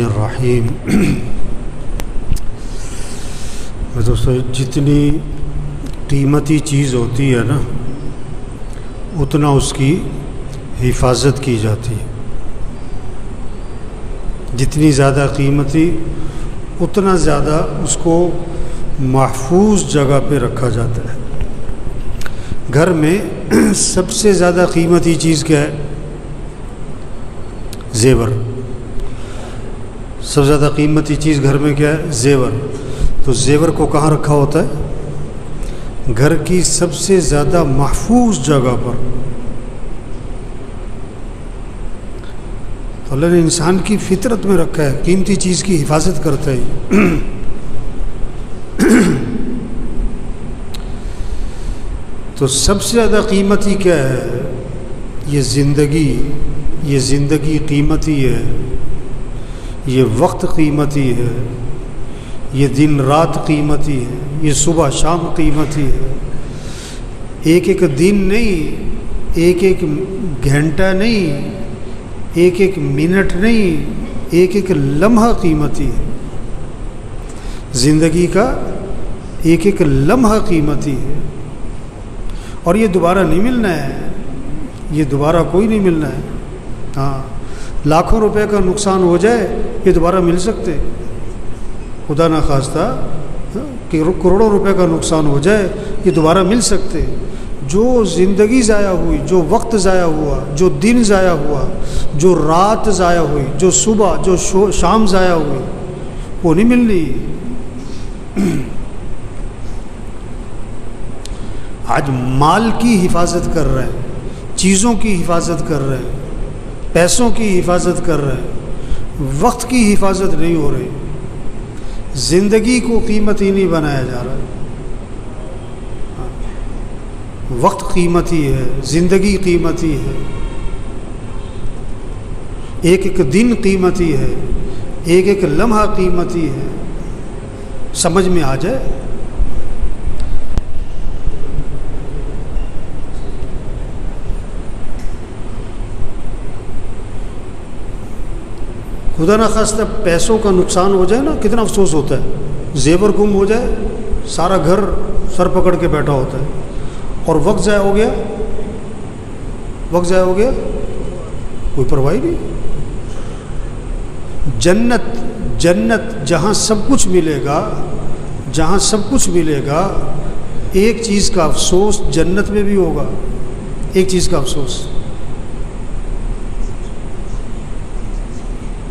الرحیم دوستو، جتنی قیمتی چیز ہوتی ہے نا اتنا اس کی حفاظت کی جاتی ہے. جتنی زیادہ قیمتی اتنا زیادہ اس کو محفوظ جگہ پہ رکھا جاتا ہے. گھر میں سب سے زیادہ قیمتی چیز کیا ہے؟ زیور. سب سے زیادہ قیمتی چیز گھر میں کیا ہے؟ زیور. تو زیور کو کہاں رکھا ہوتا ہے؟ گھر کی سب سے زیادہ محفوظ جگہ پر. تو اللہ نے انسان کی فطرت میں رکھا ہے، قیمتی چیز کی حفاظت کرتا ہے. تو سب سے زیادہ قیمتی کیا ہے؟ یہ زندگی قیمتی ہے، یہ وقت قیمتی ہے، یہ دن رات قیمتی ہے، یہ صبح شام قیمتی ہے. ایک ایک دن نہیں، ایک ایک گھنٹہ نہیں، ایک ایک منٹ نہیں، ایک ایک لمحہ قیمتی ہے. زندگی کا ایک ایک لمحہ قیمتی ہے، اور یہ دوبارہ نہیں ملنا ہے. یہ دوبارہ کوئی نہیں ملنا ہے. ہاں، لاکھوں روپے کا نقصان ہو جائے یہ دوبارہ مل سکتے، خدا نہ خواستہ کہ کروڑوں روپے کا نقصان ہو جائے یہ دوبارہ مل سکتے. جو زندگی ضائع ہوئی، جو وقت ضائع ہوا، جو دن ضائع ہوا، جو رات ضائع ہوئی، جو صبح جو شام ضائع ہوئی، وہ نہیں ملنی. آج مال کی حفاظت کر رہے ہیں، چیزوں کی حفاظت کر رہے ہیں، پیسوں کی حفاظت کر رہے ہیں، وقت کی حفاظت نہیں ہو رہی. زندگی کو قیمتی نہیں بنایا جا رہا. وقت قیمتی ہے، زندگی قیمتی ہے، ایک ایک دن قیمتی ہے، ایک ایک لمحہ قیمتی ہے. سمجھ میں آ جائے. خدا نہ خواستہ پیسوں کا نقصان ہو جائے نا، کتنا افسوس ہوتا ہے. زیور گم ہو جائے، سارا گھر سر پکڑ کے بیٹھا ہوتا ہے. اور وقت ضائع ہو گیا، کوئی پرواہ نہیں. جنت جہاں سب کچھ ملے گا، ایک چیز کا افسوس جنت میں بھی ہوگا. ایک چیز کا افسوس،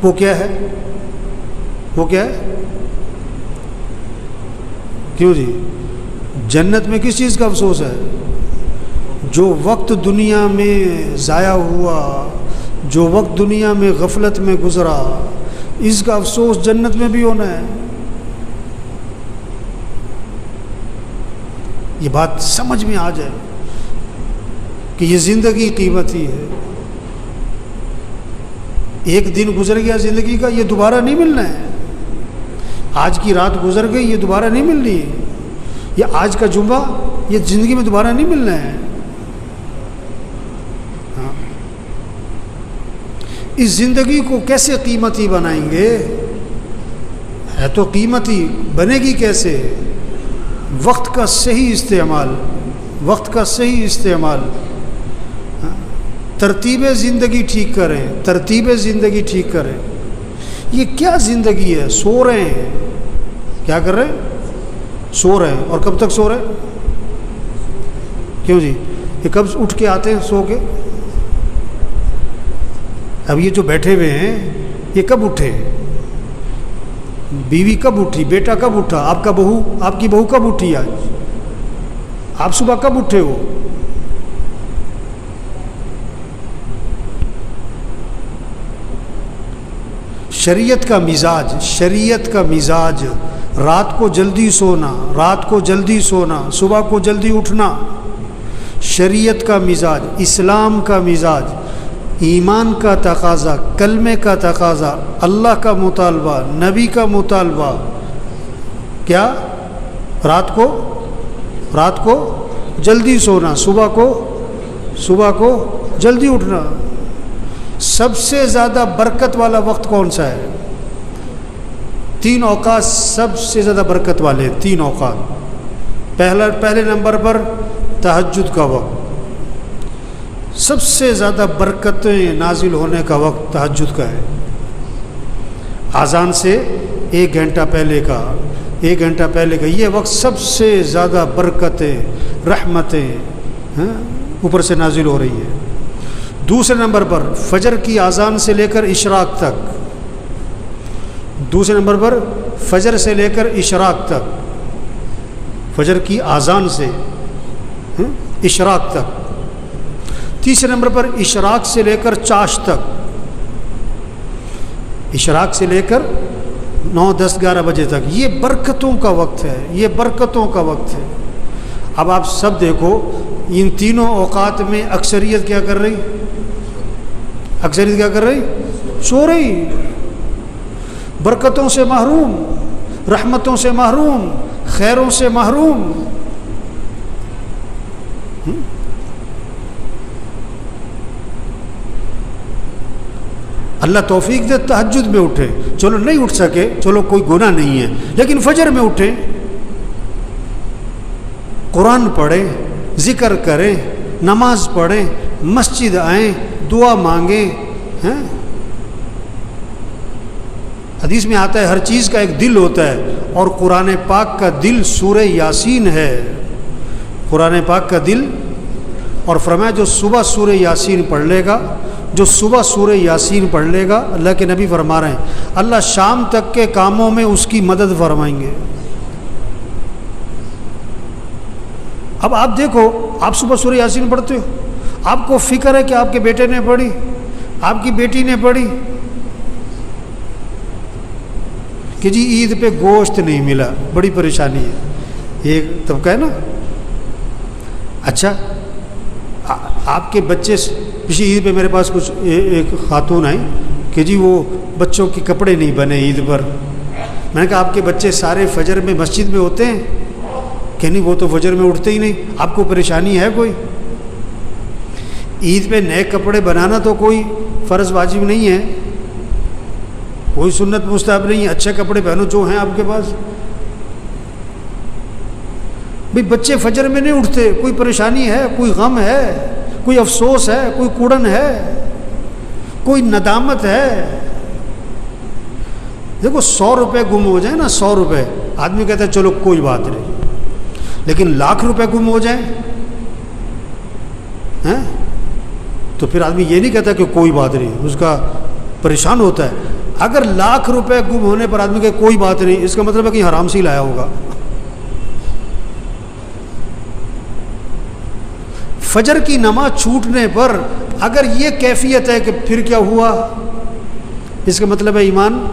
وہ کیا ہے؟ کیوں جی؟ جنت میں کس چیز کا افسوس ہے؟ جو وقت دنیا میں ضائع ہوا، جو وقت دنیا میں غفلت میں گزرا، اس کا افسوس جنت میں بھی ہونا ہے. یہ بات سمجھ میں آ جائے کہ یہ زندگی قیمتی ہے. ایک دن گزر گیا زندگی کا، یہ دوبارہ نہیں ملنا ہے. آج کی رات گزر گئی، یہ دوبارہ نہیں ملنی ہے. یہ آج کا جمعہ یہ زندگی میں دوبارہ نہیں ملنا ہے. ہاں. اس زندگی کو کیسے قیمتی بنائیں گے؟ ہے تو قیمتی، بنے گی کیسے؟ وقت کا صحیح استعمال، ترتیب زندگی ٹھیک کریں. یہ کیا زندگی ہے؟ سو رہے ہیں. کیا کر رہے ہیں؟ سو رہے ہیں. اور کب تک سو رہے ہیں؟ کیوں جی؟ یہ کب اٹھ کے آتے ہیں سو کے؟ اب یہ جو بیٹھے ہوئے ہیں یہ کب اٹھے؟ بیوی کب اٹھی؟ بیٹا کب اٹھا؟ آپ کی بہو کب اٹھی؟ آج آپ صبح کب اٹھے ہو؟ شریعت کا مزاج رات کو جلدی سونا، صبح کو جلدی اٹھنا. شریعت کا مزاج، اسلام کا مزاج، ایمان کا تقاضا، کلمے کا تقاضا، اللہ کا مطالبہ، نبی کا مطالبہ. کیا؟ رات کو جلدی سونا، صبح کو جلدی اٹھنا. سب سے زیادہ برکت والا وقت کون سا ہے؟ 3 اوقات سب سے زیادہ برکت والے ہیں. 3 اوقات. پہلے نمبر پر تہجد کا وقت، سب سے زیادہ برکتیں نازل ہونے کا وقت تہجد کا ہے. اذان سے 1 گھنٹہ پہلے کا، 1 گھنٹہ پہلے کا یہ وقت سب سے زیادہ برکتیں، رحمتیں اوپر سے نازل ہو رہی ہے. دوسرے نمبر پر فجر کی اذان سے لے کر اشراق تک. دوسرے نمبر پر فجر سے لے کر اشراق تک، فجر کی اذان سے اشراق تک. تیسرے نمبر پر اشراق سے لے کر چاش تک، اشراق سے لے کر 9، 10، 11 بجے تک. یہ برکتوں کا وقت ہے، یہ برکتوں کا وقت ہے. اب آپ سب دیکھو ان تینوں اوقات میں اکثریت کیا کر رہی؟ اکثریت کیا کر رہی؟ سو رہی. برکتوں سے محروم، رحمتوں سے محروم، خیروں سے محروم. اللہ توفیق دے تہجد میں اٹھے. چلو نہیں اٹھ سکے، چلو کوئی گناہ نہیں ہے، لیکن فجر میں اٹھیں، قرآن پڑھیں، ذکر کریں، نماز پڑھیں، مسجد آئیں، دعا مانگیں. حدیث میں آتا ہے ہر چیز کا ایک دل ہوتا ہے، اور قرآن پاک کا دل سورہ یاسین ہے. قرآن پاک کا دل. اور فرمایا جو صبح سورہ یاسین پڑھ لے گا، جو صبح سورہ یاسین پڑھ لے گا، اللہ کے نبی فرما رہے ہیں اللہ شام تک کے کاموں میں اس کی مدد فرمائیں گے. اب آپ دیکھو، آپ صبح سورہ یاسین پڑھتے ہو، آپ کو فکر ہے کہ آپ کے بیٹے نے پڑھی، آپ کی بیٹی نے پڑھی کہ جی عید پہ گوشت نہیں ملا، بڑی پریشانی ہے. یہ طبقہ ہے نا. اچھا آپ کے بچے، پچھلی عید پہ میرے پاس کچھ ایک خاتون آئی کہ جی وہ بچوں کے کپڑے نہیں بنے عید پر. میں نے کہا آپ کے بچے سارے فجر میں مسجد میں ہوتے ہیں؟ کہ نہیں وہ تو فجر میں اٹھتے ہی نہیں. آپ کو پریشانی ہے کوئی؟ عید پہ نئے کپڑے بنانا تو کوئی فرض واجب نہیں ہے، کوئی سنت مستحب نہیں ہے. اچھے کپڑے پہنو جو ہیں آپ کے پاس. بھئی بچے فجر میں نہیں اٹھتے، کوئی پریشانی ہے، کوئی غم ہے، کوئی افسوس ہے، کوئی کوڑن ہے، کوئی ندامت ہے. دیکھو 100 روپے گم ہو جائیں نا، 100 روپے، آدمی کہتا ہے چلو کوئی بات نہیں. لیکن لاکھ روپے گم ہو جائیں تو پھر آدمی یہ نہیں کہتا کہ کوئی بات نہیں، اس کا پریشان ہوتا ہے. اگر لاکھ روپے گم ہونے پر آدمی کہ کوئی بات نہیں، اس کا مطلب ہے کہ حرام سے ہی لایا ہوگا. فجر کی نماز چھوٹنے پر اگر یہ کیفیت ہے کہ پھر کیا ہوا، اس کا مطلب ہے ایمان،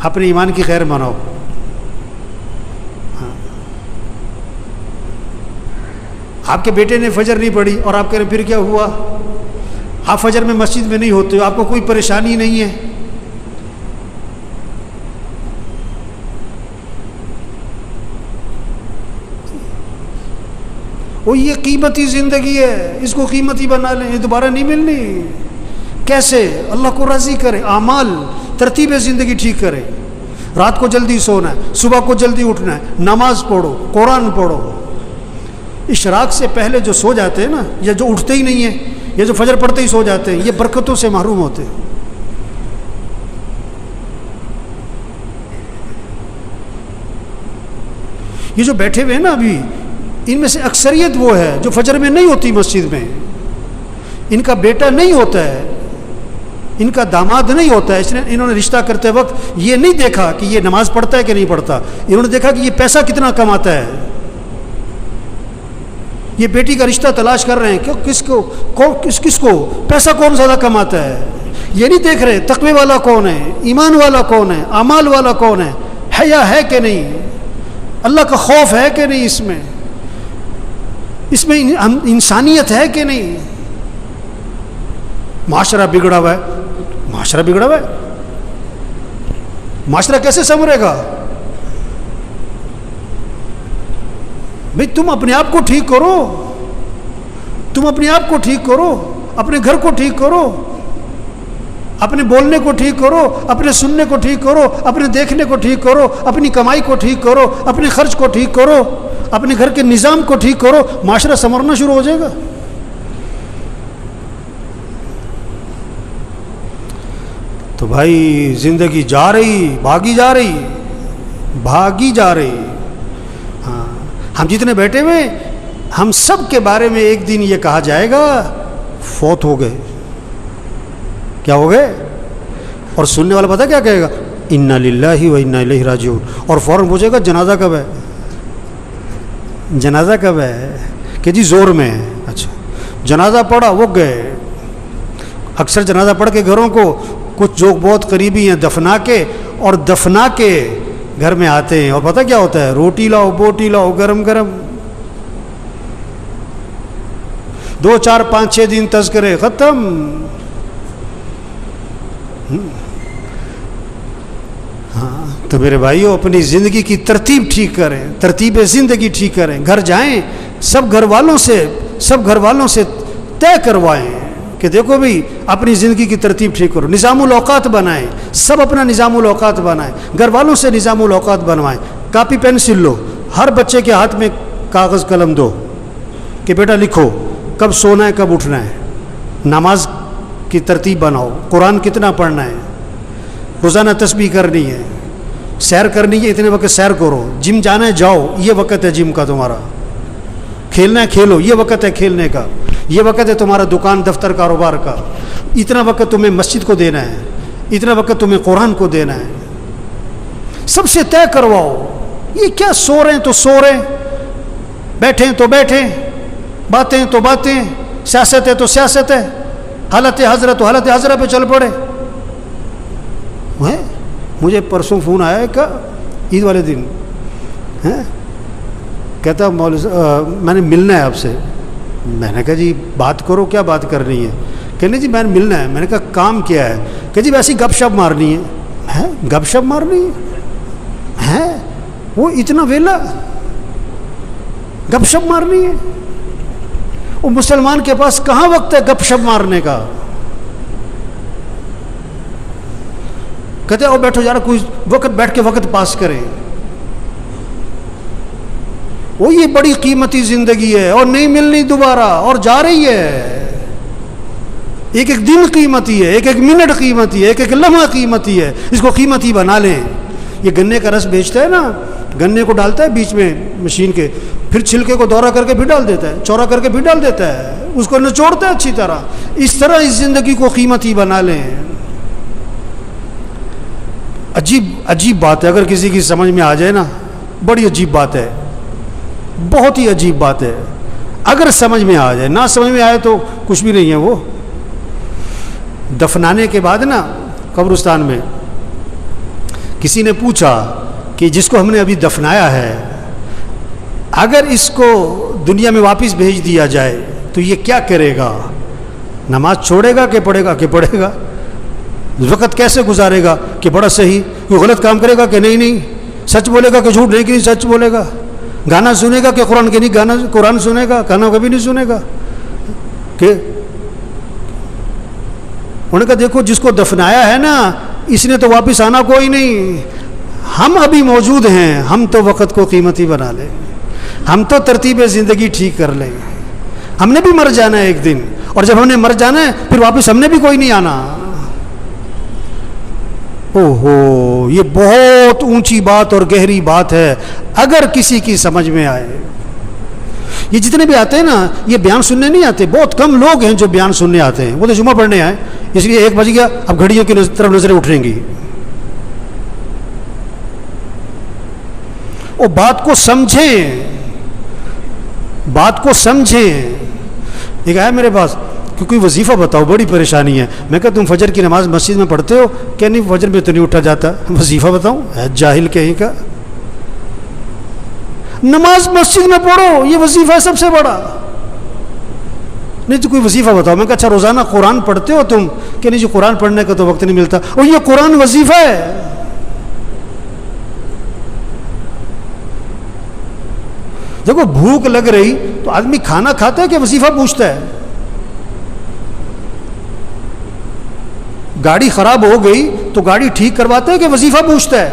اپنے ایمان کی خیر مناؤ. آپ کے بیٹے نے فجر نہیں پڑھی اور آپ کہہ رہے پھر کیا ہوا، آپ فجر میں مسجد میں نہیں ہوتے ہو، آپ کو کوئی پریشانی نہیں ہے. وہ یہ قیمتی زندگی ہے، اس کو قیمتی بنا لیں، یہ دوبارہ نہیں ملنی. کیسے؟ اللہ کو راضی کرے، اعمال، ترتیب زندگی ٹھیک کرے. رات کو جلدی سونا ہے، صبح کو جلدی اٹھنا ہے، نماز پڑھو، قرآن پڑھو. اشراق سے پہلے جو سو جاتے ہیں نا، یا جو اٹھتے ہی نہیں ہیں، یا جو فجر پڑھتے ہی سو جاتے ہیں، یہ برکتوں سے محروم ہوتے ہیں. یہ جو بیٹھے ہوئے ہیں نا ابھی، ان میں سے اکثریت وہ ہے جو فجر میں نہیں ہوتی مسجد میں. ان کا بیٹا نہیں ہوتا ہے، ان کا داماد نہیں ہوتا ہے. اس نے انہوں نے رشتہ کرتے وقت یہ نہیں دیکھا کہ یہ نماز پڑھتا ہے کہ نہیں پڑھتا، انہوں نے دیکھا کہ یہ پیسہ کتنا کماتا ہے. یہ بیٹی کا رشتہ تلاش کر رہے ہیں کہ کس کو پیسہ کون زیادہ کماتا ہے. یہ نہیں دیکھ رہے تقوی والا کون ہے، ایمان والا کون ہے، اعمال والا کون ہے، حیا ہے کہ نہیں، اللہ کا خوف ہے کہ نہیں، اس میں انسانیت ہے کہ نہیں. معاشرہ بگڑا ہوا ہے، معاشرہ بگڑا ہوا ہے. معاشرہ کیسے سنورے گا؟ بھئی تم اپنے آپ کو ٹھیک کرو، تم اپنے آپ کو ٹھیک کرو، اپنے گھر کو ٹھیک کرو، اپنے بولنے کو ٹھیک کرو، اپنے سننے کو ٹھیک کرو، اپنے دیکھنے کو ٹھیک کرو، اپنی کمائی کو ٹھیک کرو، اپنے خرچ کو ٹھیک کرو، اپنے گھر کے نظام کو ٹھیک کرو، معاشرہ سنورنا شروع ہو جائے گا۔ تو بھائی زندگی جا رہی، بھاگی جا رہی، بھاگی جا رہی۔ ہاں، ہم جتنے بیٹھے ہوئے ہم سب کے بارے میں ایک دن یہ کہا جائے گا فوت ہو گئے۔ کیا ہو گئے؟ اور سننے والا پتہ کیا کہے گا؟ انا للہ و انا الیہ راجعون، اور فوراً پوچھے گا جنازہ کب ہے؟ جنازہ کب ہے؟ کہ جی زور میں ہے۔ اچھا، جنازہ پڑھا، وہ گئے۔ اکثر جنازہ پڑھ کے گھروں کو کچھ جو بہت قریبی ہیں دفنا کے، اور دفنا کے گھر میں آتے ہیں، اور پتہ کیا ہوتا ہے؟ روٹی لاؤ، بوٹی لاؤ، گرم گرم، 2 4 5 6 دن تذکرے ختم۔ ہاں، تو میرے بھائیوں اپنی زندگی کی ترتیب ٹھیک کریں، ترتیب زندگی ٹھیک کریں۔ گھر جائیں، سب گھر والوں سے طے کروائیں کہ دیکھو بھئی اپنی زندگی کی ترتیب ٹھیک کرو، نظام الاوقات بنائیں، سب اپنا نظام الاوقات بنائیں، گھر والوں سے نظام الاوقات بنوائیں۔ کاپی پینسل لو، ہر بچے کے ہاتھ میں کاغذ قلم دو کہ بیٹا لکھو کب سونا ہے، کب اٹھنا ہے، نماز کی ترتیب بناؤ، قرآن کتنا پڑھنا ہے، روزانہ تسبیح کرنی ہے، سیر کرنی ہے، اتنے وقت سیر کرو، جم جانا ہے جاؤ، یہ وقت ہے جم کا تمہارا، کھیلنا ہے کھیلو، یہ وقت ہے کھیلنے کا، یہ وقت ہے تمہارا دکان دفتر کاروبار کا، اتنا وقت تمہیں مسجد کو دینا ہے، اتنا وقت تمہیں قرآن کو دینا ہے۔ سب سے طے کرواؤ۔ یہ کیا سو رہے ہیں تو سو رہے ہیں، بیٹھیں تو بیٹھیں، باتیں تو باتیں، سیاست ہے تو سیاست ہے، حالت حضرت تو حالت حضرت پہ چل پڑے۔ مجھے پرسوں فون آیا ہے کہ عید والے دن کہتا میں نے ملنا ہے آپ سے۔ میں نے کہا جی بات کرو، کیا بات کرنی ہے؟ کہنے جی میں نے ملنا ہے۔ میں نے کہا کام کیا ہے؟ کہ جی ویسے گپ شپ مارنی ہے۔ گپ شپ مارنی ہے؟ وہ اتنا ویلا گپ شپ مارنی ہے؟ وہ مسلمان کے پاس کہاں وقت ہے گپ شپ مارنے کا؟ کہتے او بیٹھو یار، کوئی وقت بیٹھ کے وقت پاس کریں۔ وہ یہ بڑی قیمتی زندگی ہے اور نہیں ملنی دوبارہ، اور جا رہی ہے۔ ایک ایک دن قیمتی ہے، ایک ایک منٹ قیمتی ہے، ایک ایک لمحہ قیمتی ہے، اس کو قیمتی بنا لیں۔ یہ گنے کا رس بیچتا ہے نا، گنے کو ڈالتا ہے بیچ میں مشین کے، پھر چھلکے کو دورہ کر کے بھی ڈال دیتا ہے، چورا کر کے بھی ڈال دیتا ہے، اس کو نچوڑتا ہے اچھی طرح۔ اس طرح اس زندگی کو قیمتی بنا لیں۔ عجیب بات ہے، اگر کسی کی سمجھ میں آ جائے نا، بڑی عجیب بات ہے، بہت ہی عجیب بات ہے۔ اگر سمجھ میں آ جائے، نہ سمجھ میں آئے تو کچھ بھی نہیں ہے۔ وہ دفنانے کے بعد نا قبرستان میں کسی نے پوچھا کہ جس کو ہم نے ابھی دفنایا ہے، اگر اس کو دنیا میں واپس بھیج دیا جائے تو یہ کیا کرے گا؟ نماز چھوڑے گا کہ پڑھے گا؟ کہ پڑھے گا۔ وقت کیسے گزارے گا؟ کہ بڑا صحیح۔ کوئی غلط کام کرے گا کہ نہیں، سچ بولے گا کہ جھوٹ نہیں، کہ نہیں سچ بولے گا۔ گانا سنے گا کہ قرآن کے نہیں، گانا قرآن سنے گا، گانا کبھی نہیں سنے گا۔ کہ انہوں نے کہا دیکھو جس کو دفنایا ہے نا، اس نے تو واپس آنا کوئی نہیں، ہم ابھی موجود ہیں، ہم تو وقت کو قیمتی بنا لیں، ہم تو ترتیب زندگی ٹھیک کر لیں۔ ہم نے بھی مر جانا ہے ایک دن، اور جب ہم نے مر جانا ہے پھر واپس ہم نے بھی کوئی نہیں آنا۔ اوہو، یہ بہت اونچی بات اور گہری بات ہے، اگر کسی کی سمجھ میں آئے۔ یہ جتنے بھی آتے ہیں نا، یہ بیان سننے نہیں آتے، بہت کم لوگ ہیں جو بیان سننے آتے ہیں۔ وہ تو جمعہ پڑھنے آئے، اس لیے 1 بج گیا، اب گھڑیوں کی طرف نظریں اٹھیں گی۔ وہ بات کو سمجھیں، بات کو سمجھیں۔ ایک آیا میرے پاس کہ کوئی وظیفہ بتاؤ، بڑی پریشانی ہے۔ میں کہا تم فجر کی نماز مسجد میں پڑھتے ہو؟ کہ نہیں فجر میں تو نہیں اٹھا جاتا، وظیفہ بتاؤں؟ جاہل کہیں کا، نماز مسجد میں پڑھو، یہ وظیفہ ہے سب سے بڑا۔ نہیں تو کوئی وظیفہ بتاؤ۔ میں کہا اچھا روزانہ قرآن پڑھتے ہو تم؟ کہ نہیں جی قرآن پڑھنے کا تو وقت نہیں ملتا۔ اور یہ قرآن وظیفہ ہے۔ دیکھو بھوک لگ رہی تو آدمی کھانا کھاتا ہے کہ وظیفہ پوچھتا ہے؟ گاڑی خراب ہو گئی تو گاڑی ٹھیک کرواتا ہے کہ وظیفہ پوچھتا ہے؟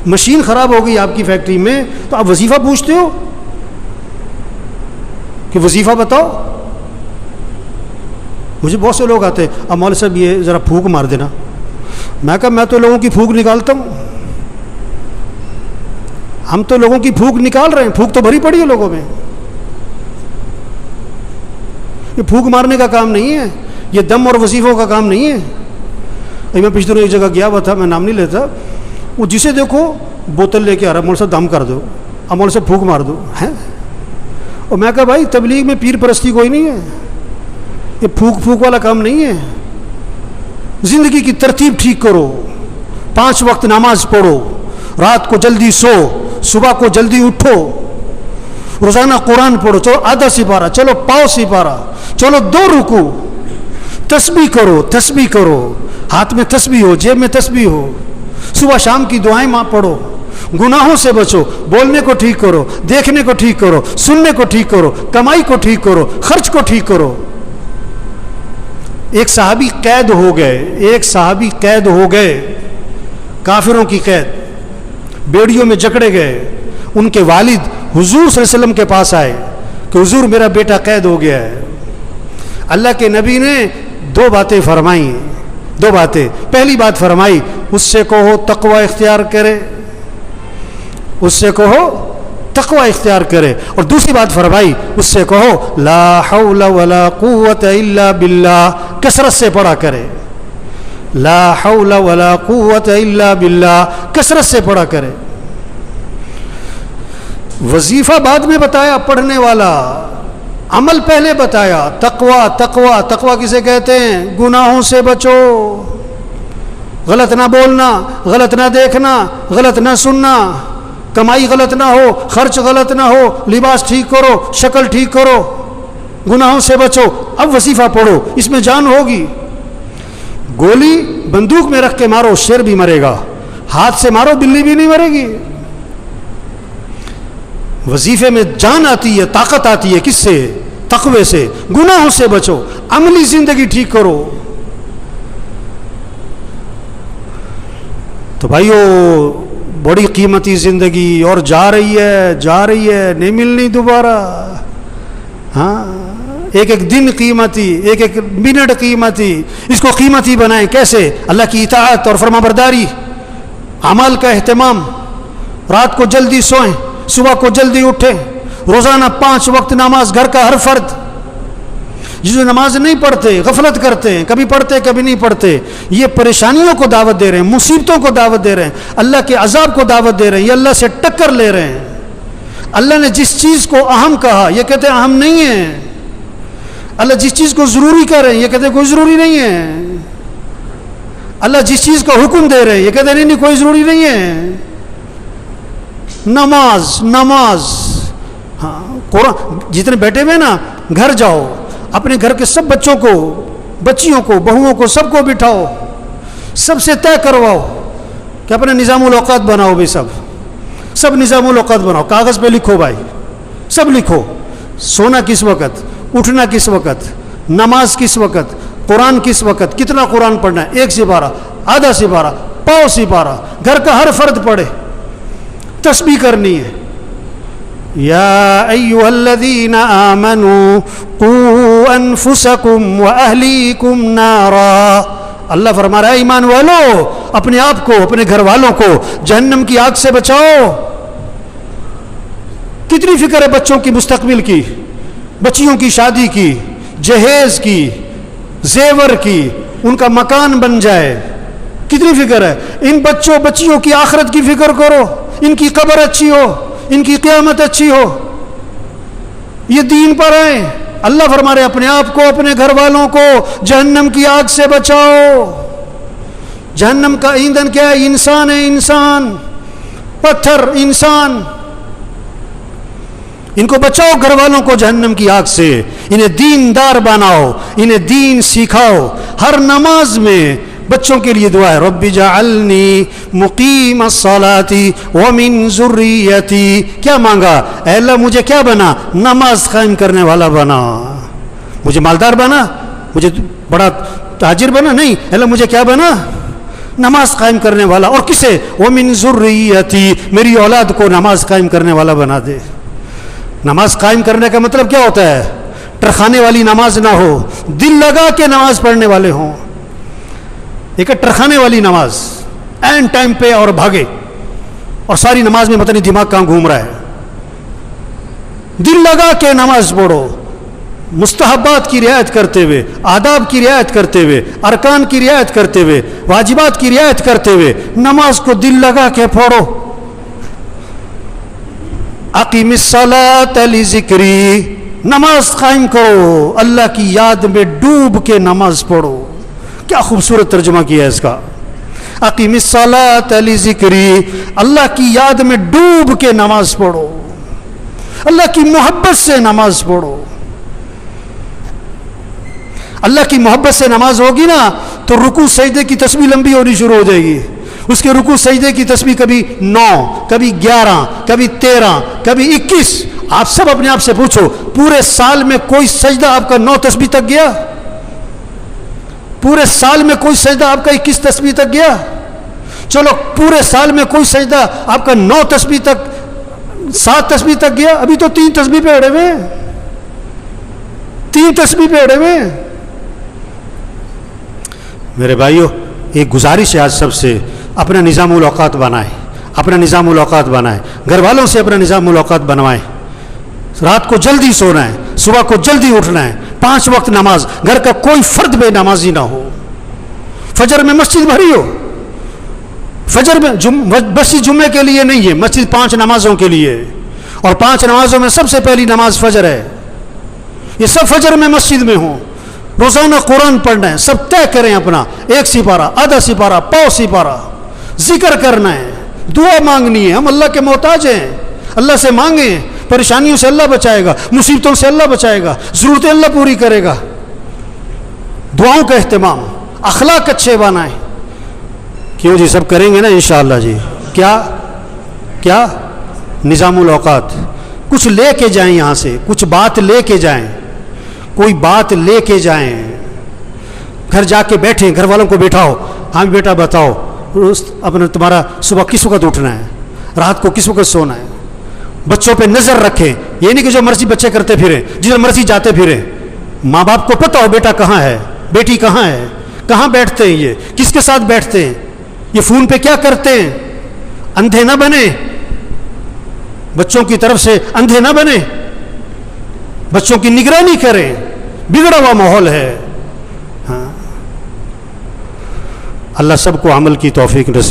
مشین خراب ہو گئی آپ کی فیکٹری میں تو آپ وظیفہ پوچھتے ہو کہ وظیفہ بتاؤ؟ مجھے بہت سے لوگ آتے ہیں، اب مولوی صاحب یہ ذرا پھونک مار دینا. میں کہا میں تو لوگوں کی پھونک نکالتا ہوں. ہم تو لوگوں کی پھونک نکال رہے ہیں، پھونک تو بھری پڑی ہے لوگوں میں. یہ پھونک مارنے کا کام نہیں ہے، یہ دم اور وظیفوں کا کام نہیں ہے. میں پچھلے دنوں ایک جگہ گیا ہوا تھا، میں نام نہیں لیتا، وہ جسے دیکھو بوتل لے کے آ رہا، مولوی صاحب دم کر دو، اب مولوی صاحب پھونک مار دو ہے. اور میں کہا بھائی تبلیغ میں پیر پرستی کوئی نہیں ہے، یہ پھونک والا کام نہیں ہے. زندگی کی ترتیب ٹھیک کرو، 5 وقت نماز پڑھو، رات کو جلدی سو، صبح کو جلدی اٹھو، روزانہ قرآن پڑھو، چلو آدھا سپارہ، چلو پاؤ سپارہ، چلو 2 رکوع، تسبیح کرو، ہاتھ میں تسبیح ہو، جیب میں تسبیح ہو، صبح شام کی دعائیں ماں پڑھو، گناہوں سے بچو، بولنے کو ٹھیک کرو، دیکھنے کو ٹھیک کرو، سننے کو ٹھیک کرو، کمائی کو ٹھیک کرو، خرچ کو ٹھیک کرو. ایک صحابی قید ہو گئے، کافروں کی قید، بیڑیوں میں جکڑے گئے. ان کے والد حضور صلی اللہ علیہ وسلم کے پاس آئے کہ حضور میرا بیٹا قید ہو گیا ہے. اللہ کے نبی نے 2 باتیں فرمائیں. پہلی بات فرمائی اس سے کہو تقوی اختیار کرے، اور دوسری بات فرمائی اس سے کہو لا حول ولا قوت الا باللہ، کثرت سے پڑھا کرے. لا حول ولا قوت الا باللہ، کثرت سے پڑھا کرے. وظیفہ بعد میں بتایا پڑھنے والا، عمل پہلے بتایا. تقوی کسے کہتے ہیں؟ گناہوں سے بچو، غلط نہ بولنا، غلط نہ دیکھنا، غلط نہ سننا، کمائی غلط نہ ہو، خرچ غلط نہ ہو، لباس ٹھیک کرو، شکل ٹھیک کرو، گناہوں سے بچو. اب وظیفہ پڑھو، اس میں جان ہوگی. گولی بندوق میں رکھ کے مارو، شیر بھی مرے گا. ہاتھ سے مارو، بلی بھی نہیں مرے گی. وظیفے میں جان آتی ہے، طاقت آتی ہے. کس سے؟ تقوی سے. گناہوں سے بچو، عملی زندگی ٹھیک کرو. تو بھائیو بڑی قیمتی زندگی اور جا رہی ہے، نہیں ملنی دوبارہ. ہاں، ایک دن قیمتی، ایک منٹ قیمتی. اس کو قیمتی بنائیں. کیسے؟ اللہ کی اطاعت اور فرمانبرداری، اعمال کا اہتمام، رات کو جلدی سوئیں، صبح کو جلدی اٹھیں، روزانہ 5 وقت نماز. گھر کا ہر فرد جو نماز نہیں پڑھتے، غفلت کرتے ہیں، کبھی پڑھتے کبھی نہیں پڑھتے، یہ پریشانیوں کو دعوت دے رہے ہیں، مصیبتوں کو دعوت دے رہے ہیں، اللہ کے عذاب کو دعوت دے رہے ہیں، یہ اللہ سے ٹکر لے رہے ہیں. اللہ نے جس چیز کو اہم کہا یہ کہتے ہیں اہم نہیں ہے. اللہ جس چیز کو ضروری کہہ رہے ہیں یہ کہتے ہیں کوئی ضروری نہیں ہے. اللہ جس چیز کو حکم دے رہے ہیں یہ کہتے ہیں نہیں کوئی ضروری نہیں ہے. نماز ہاں، قرآن. جتنے بیٹھے ہوئے نا، گھر جاؤ، اپنے گھر کے سب بچوں کو، بچیوں کو، بہوؤں کو، سب کو بٹھاؤ، سب سے طے کرواؤ کہ اپنے نظام الاوقات بناؤ. بھی سب نظام الاوقات بناؤ، کاغذ پہ لکھو بھائی، سب لکھو. سونا کس وقت، اٹھنا کس وقت، نماز کس وقت، قرآن کس وقت، کتنا قرآن پڑھنا ہے، 1 سپارہ، آدھا سپارہ، پاؤ سپارہ. گھر کا ہر فرد پڑھے. تسبیح کرنی ہے. یا ایھا الذین آمنوا قوا انفسکم واہلیکم نارا. اللہ فرما رہا ہے ایمان والو، اپنے آپ کو، اپنے گھر والوں کو جہنم کی آگ سے بچاؤ. کتنی فکر ہے بچوں کی مستقبل کی، بچیوں کی شادی کی، جہیز کی، زیور کی، ان کا مکان بن جائے. کتنی فکر ہے. ان بچوں بچیوں کی آخرت کی فکر کرو، ان کی قبر اچھی ہو، ان کی قیامت اچھی ہو، یہ دین پر آئیں. اللہ فرما رہے اپنے آپ کو، اپنے گھر والوں کو جہنم کی آگ سے بچاؤ. جہنم کا ایندھن کیا ہے؟ انسان ہے، انسان، پتھر، انسان. ان کو بچاؤ، گھر والوں کو جہنم کی آگ سے. انہیں دیندار بناؤ، انہیں دین سکھاؤ. ہر نماز میں بچوں کے لیے دعا ہے، رب جعلنی مقیم الصلاۃ ومن ذریتی. کیا مانگا؟ اے اللہ مجھے کیا بنا؟ نماز قائم کرنے والا بنا. مجھے مالدار بنا, مجھے بڑا تاجر بنا, نہیں, اللہ مجھے کیا بنا؟ نماز قائم کرنے والا. اور کسے؟ وَمِن ذُرِّيَّتِي, میری اولاد کو نماز قائم کرنے والا بنا دے. نماز قائم کرنے کا مطلب کیا ہوتا ہے؟ ٹرخانے والی نماز نہ ہو, دل لگا کے نماز پڑھنے والے ہوں. ایک ٹرخانے والی نماز, این ٹائم پہ اور بھاگے, اور ساری نماز میں پتہ نہیں دماغ کہاں گھوم رہا ہے. دل لگا کے نماز پڑھو, مستحبات کی رعایت کرتے ہوئے, آداب کی رعایت کرتے ہوئے, ارکان کی رعایت کرتے ہوئے, واجبات کی رعایت کرتے ہوئے نماز کو دل لگا کے پڑھو. اقیم الصلاۃ لذکری, نماز قائم کرو, اللہ کی یاد میں ڈوب کے نماز پڑھو. کیا خوبصورت ترجمہ کیا ہے اس کا. اقیم الصلاۃ لذکری, اللہ کی یاد میں ڈوب کے نماز پڑھو, اللہ کی محبت سے نماز پڑھو. اللہ کی محبت سے نماز ہوگی نا تو رکوع سجدے کی تسبیح لمبی ہونی شروع ہو جائے گی. اس کے رکوع سجدے کی تسبیح کبھی 9, کبھی 11, کبھی 13, کبھی 21. آپ سب اپنے آپ سے پوچھو, پورے سال میں کوئی سجدہ آپ کا 9 تسبیح تک گیا؟ پورے سال میں کوئی سجدہ آپ کا 21 تسبیح تک گیا؟ چلو پورے سال میں کوئی سجدہ آپ کا 9 تسبیح تک, 7 تسبیح تک گیا؟ ابھی تو 3 تسبیح پہ اڑے ہوئے, 3 تسبیح پہ اڑے ہوئے. میرے بھائیو, ایک گزارش ہے آج سب سے, اپنا نظام الاوقات بنائیں, اپنا نظام الاوقات بنائیں, گھر والوں سے اپنا نظام الاوقات بنوائیں. رات کو جلدی سونا ہے, صبح کو جلدی اٹھنا ہے, 5 وقت نماز, گھر کا کوئی فرد بے نمازی نہ ہو. فجر میں مسجد بھری ہو, فجر میں مسجد جمعے کے لیے نہیں ہے, مسجد 5 نمازوں کے لیے, اور 5 نمازوں میں سب سے پہلی نماز فجر ہے. یہ سب فجر میں مسجد میں ہوں. روزانہ قرآن پڑھنا ہے, سب طے کریں اپنا 1 سپارہ, آدھا سپارہ, پاؤ سپارہ, ذکر کرنا ہے, دعا مانگنی ہے. ہم اللہ کے محتاج ہیں, اللہ سے مانگیں, پریشانیوں سے اللہ بچائے گا, مصیبتوں سے اللہ بچائے گا, ضرورتیں اللہ پوری کرے گا. دعاؤں کا اہتمام, اخلاق اچھے بنائیں. کیوں جی, سب کریں گے نا انشاءاللہ جی. کیا نظام الاوقات, کچھ لے کے جائیں یہاں سے, کچھ بات لے کے جائیں, کوئی بات لے کے جائیں. گھر جا کے بیٹھیں, گھر والوں کو بیٹھاؤ, ہاں بیٹا بتاؤ اپنا تمہارا صبح کس وقت اٹھنا ہے, رات کو کس وقت سونا ہے. بچوں پہ نظر رکھیں, یہ نہیں کہ جو مرضی بچے کرتے پھریں, جدھر مرضی جاتے پھریں. ماں باپ کو پتہ ہو بیٹا کہاں ہے, بیٹی کہاں ہے, کہاں بیٹھتے ہیں, یہ کس کے ساتھ بیٹھتے ہیں, یہ فون پہ کیا کرتے ہیں. اندھے نہ بنے, بچوں کی طرف سے اندھے نہ بنے, بچوں کی نگرانی کریں, بگڑا ہوا ماحول ہے. ہاں, اللہ سب کو عمل کی توفیق نصیب